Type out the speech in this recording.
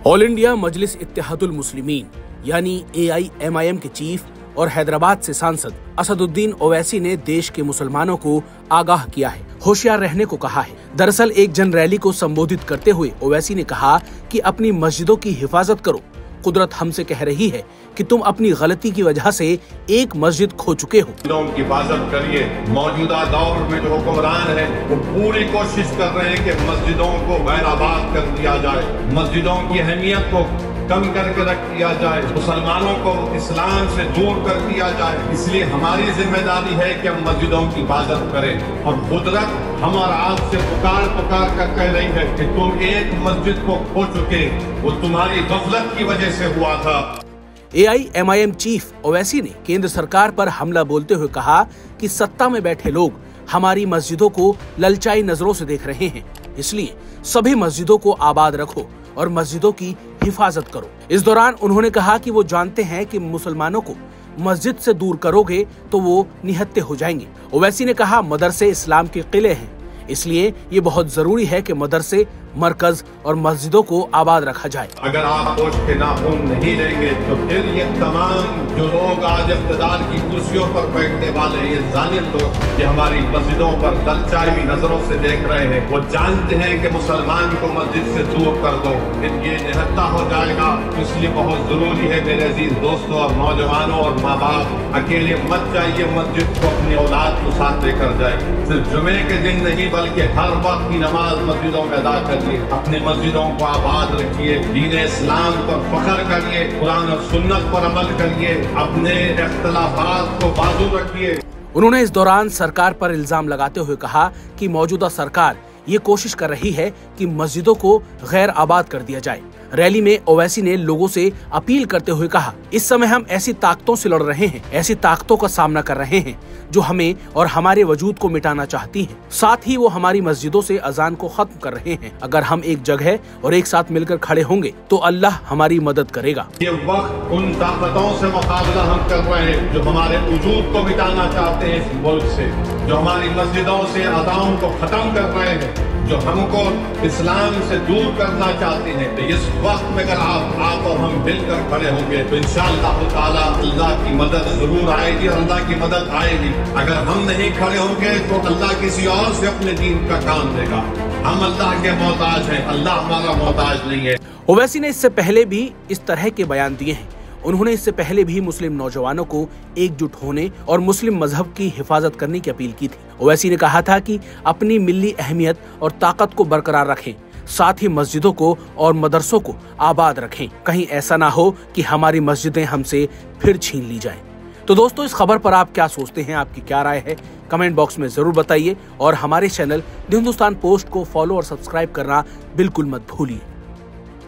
All India मजलिस इत्तेहादुल मुस्लिमीन यानी AIMIM के chief और हैदराबाद से सांसद असदुद्दीन ओवैसी ने देश के मुसलमानों को आगाह किया है, होशियार रहने को कहा है। दरअसल एक जन रैली को संबोधित करते हुए ओवैसी ने कहा कि अपनी मस्जिदों की हिफाजत करो। कुदरत हमसे कह रही है कि तुम अपनी गलती की वजह से एक मस्जिद खो चुके हो। मस्जिदों की हिफाजत करिए। मौजूदा दौर में जो हुक्मरान है वो पूरी कोशिश कर रहे हैं कि मस्जिदों को गैर आबाद कर दिया जाए, मस्जिदों की अहमियत को कम करके रख दिया जाए, मुसलमानों को इस्लाम से दूर कर दिया जाए। इसलिए हमारी जिम्मेदारी है कि हम मस्जिदों की हिफाजत करें। और कुदरत हम और आपसे पुकार कर कह रही है कि तुम एक मस्जिद को खो चुके, वो तुम्हारी गफलत की वजह से हुआ था। AIMIM चीफ ओवैसी ने केंद्र सरकार पर हमला बोलते हुए कहा कि सत्ता में बैठे लोग हमारी मस्जिदों को ललचाई नजरों से देख रहे हैं, इसलिए सभी मस्जिदों को आबाद रखो और मस्जिदों की हिफाजत करो। इस दौरान उन्होंने कहा कि वो जानते हैं कि मुसलमानों को मस्जिद से दूर करोगे तो वो निहत्थे हो जाएंगे। ओवैसी ने कहा, मदरसे इस्लाम के किले हैं, इसलिए ये बहुत जरूरी है कि मदरसे, मरकज और मस्जिदों को आबाद रखा जाए। अगर आप होश के नाखून नहीं लेंगे तो फिर ये तमाम जो लोग आज इख्तिदार की कुर्सियों पर बैठने वाले ये जालिम लोग ये हमारी मस्जिदों पर ललचाई हुई नजरों से देख रहे हैं, वो जानते हैं कि मुसलमान को मस्जिद से दूर कर दो फिर ये निहत्था हो जाएगा। इसलिए बहुत जरूरी है मेरे अजीज दोस्तों और नौजवानों और माँ बाप, अकेले मत जाइए मस्जिद को, अपनी औलाद को साथ लेकर जाए। सिर्फ जुमे के दिन नहीं बल्कि हर वक्त की नमाज मस्जिदों में अदा कर अपने मस्जिदों को आबाद रखिए, दीन इस्लाम पर फख्र करिए, कुरान और सुन्नत पर अमल करिए, अपने इख्तिलाफात को बाजू रखिए। उन्होंने इस दौरान सरकार पर इल्जाम लगाते हुए कहा कि मौजूदा सरकार ये कोशिश कर रही है कि मस्जिदों को गैर आबाद कर दिया जाए। रैली में ओवैसी ने लोगों से अपील करते हुए कहा, इस समय हम ऐसी ताकतों से लड़ रहे हैं, ऐसी ताकतों का सामना कर रहे हैं जो हमें और हमारे वजूद को मिटाना चाहती हैं। साथ ही वो हमारी मस्जिदों से अजान को खत्म कर रहे हैं। अगर हम एक जगह और एक साथ मिलकर खड़े होंगे तो अल्लाह हमारी मदद करेगा। ये वक्त उन ताकतों से मुकाबला हम कर रहे हैं जो हमारे वजूद को मिटाना चाहते हैं इस मुल्क से, जो हमारी मस्जिदों से अजान को खत्म कर रहे हैं, जो हमको इस्लाम से दूर करना चाहते हैं। तो इस वक्त में अगर आप और हम मिलकर खड़े होंगे तो इंशाअल्लाह ताला अल्लाह की मदद जरूर आएगी और अल्लाह की मदद आएगी। अगर हम नहीं खड़े होंगे तो अल्लाह किसी और से अपने दीन का काम देगा। हम अल्लाह के मोहताज हैं, अल्लाह हमारा मोहताज नहीं है। ओवैसी ने इससे पहले भी इस तरह के बयान दिए हैं। उन्होंने इससे पहले भी मुस्लिम नौजवानों को एकजुट होने और मुस्लिम मजहब की हिफाजत करने की अपील की थी। ओवैसी ने कहा था कि अपनी मिल्ली अहमियत और ताकत को बरकरार रखें, साथ ही मस्जिदों को और मदरसों को आबाद रखें। कहीं ऐसा ना हो कि हमारी मस्जिदें हमसे फिर छीन ली जाएं। तो दोस्तों, इस खबर पर आप क्या सोचते हैं, आपकी क्या राय है, कमेंट बॉक्स में जरूर बताइए और हमारे चैनल द हिंदुस्तान पोस्ट को फॉलो और सब्सक्राइब करना बिल्कुल मत भूलिए।